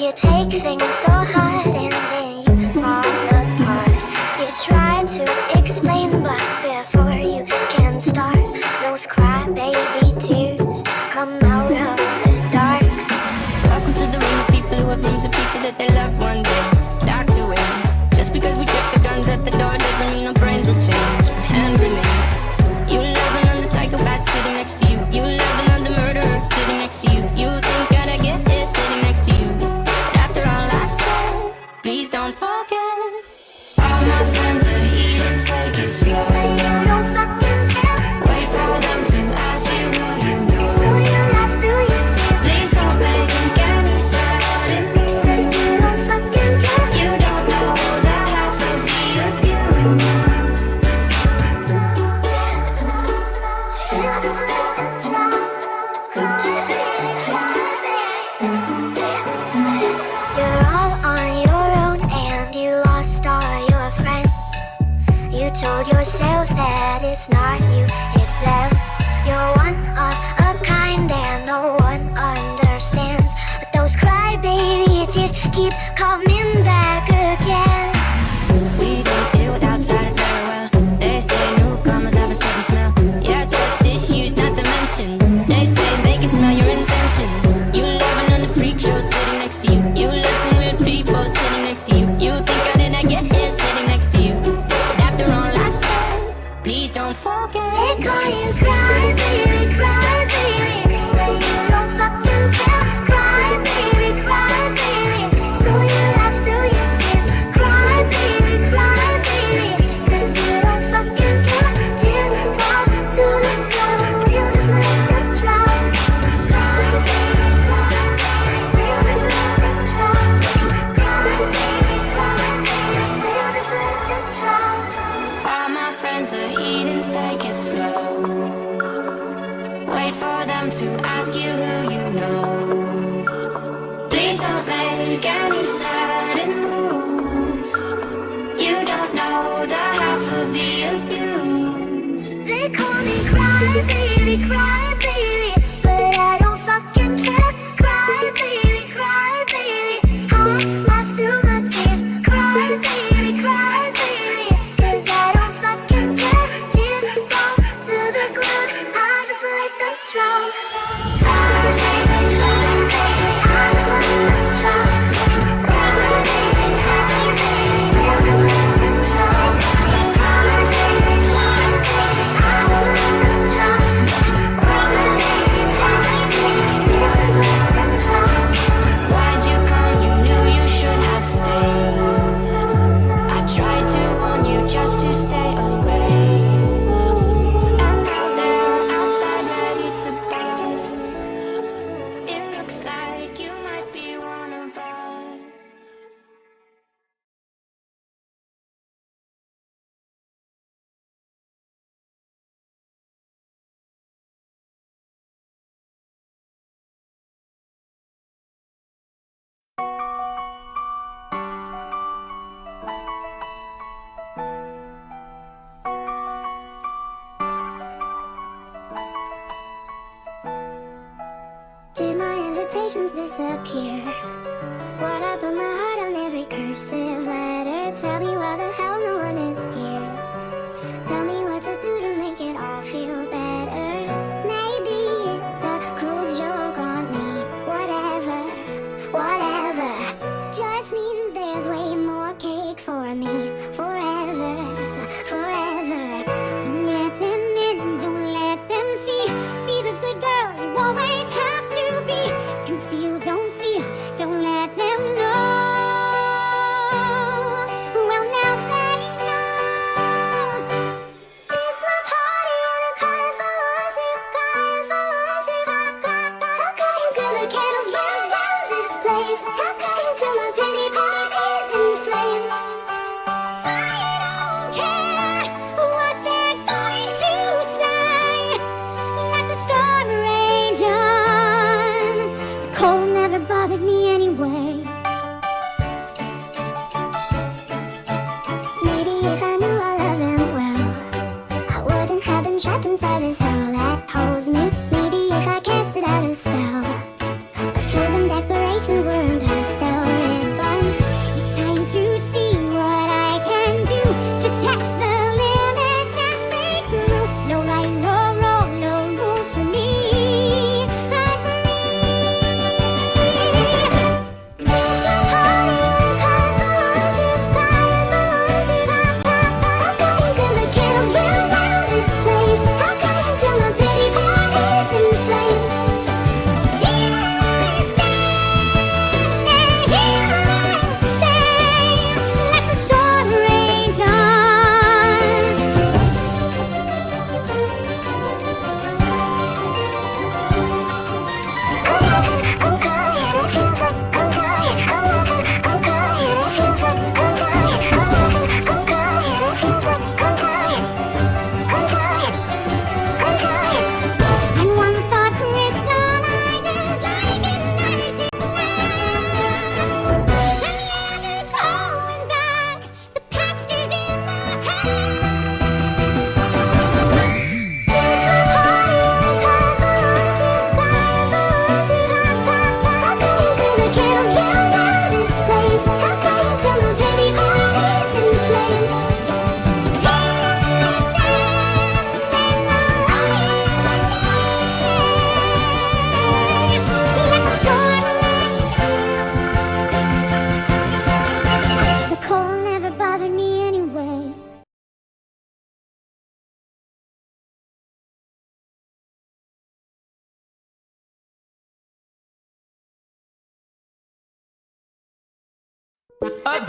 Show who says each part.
Speaker 1: You take things so hard and then you fall apart. You try to explain, but before you can start, those crybaby tears come out of the dark.
Speaker 2: Welcome to the room of people who have dreams of people that they love one day. Docked away. Just because we check the guns at the door doesn't mean our brains will change. From hand grenades. You loving on the psychopath sitting next to you. You loving on the murderer sitting next to you. You think that I get this sitting next to you. But after all I've said, please don't forget. All my friends are heathens, take it slow.
Speaker 1: You don't fucking care.
Speaker 2: Wait for them to ask you who you know.
Speaker 1: So you laugh through your tears.
Speaker 2: Please don't make any sudden moves.
Speaker 1: 'Cause you don't fucking care.
Speaker 2: You don't know the half of the abuse.
Speaker 1: You just let this child cry, baby, cry, baby. You're all on your own and you lost all your friends. You told yourself that it's not you, it's them. You're one of a kind and no one understands. But those crybaby tears keep coming back again.
Speaker 2: We don't deal with outsiders very well. They say newcomers have a certain smell. Yeah, trust issues not to mention. They say they can smell your intentions. You loving on the freak show sitting next to you. You love some weird people sitting next to you. You think how did I get here sitting next to you? But after all I've said, please don't forget.
Speaker 1: They call you cry, baby, cry, baby. But you don't fucking care. Cry, baby, cry, baby. So you laugh through your tears. Cry, baby, cry, baby. 'Cause you don't fucking care. Tears fall to the ground. You just let them drown. Cry, baby, cry, baby. You just let them drown. Cry, baby, cry, baby. You just let them drown.
Speaker 2: All my friends are heathens, take it slow. Wait for them to ask you who you know. Please don't make any sudden moves. You don't know the half of the abuse.
Speaker 1: They call me cry, baby, cry, baby. But I don't fucking care. Cry, baby, cry, baby. I laugh through my tears. Cry, baby, cry, baby. 'Cause I don't fucking care. Tears fall to the ground. I just let them drown. Cry, baby, cry, baby. I just let them drown. Cry, baby, cry, baby. I just let them drown. Cry, baby, cry, baby. I just let them drown. Cry, baby, cry, baby. I just let them drown.
Speaker 2: Why'd you come? You knew you should have stayed. I tried to warn you just to stay away. And now they're outside ready to buzz. It looks like you might be one of us.
Speaker 1: Did my invitations disappear? What I put my heart on every cursive letter? Tell me why the hell no one is here. Tell me what to do to make it all feel better. Maybe it's a cruel joke on me. Whatever, whatever. Just means there's way more cake for me. Forever, forever. Don't let them in, don't let them see. Be the good girl you always have to be. Conceal, don't feel, don't let them know. Well, now they know. It's my party and I'm crying for one, two, crying for one, two, I'm crying till the candles burn down this place. I'm crying till my pity party's in flames.
Speaker 3: A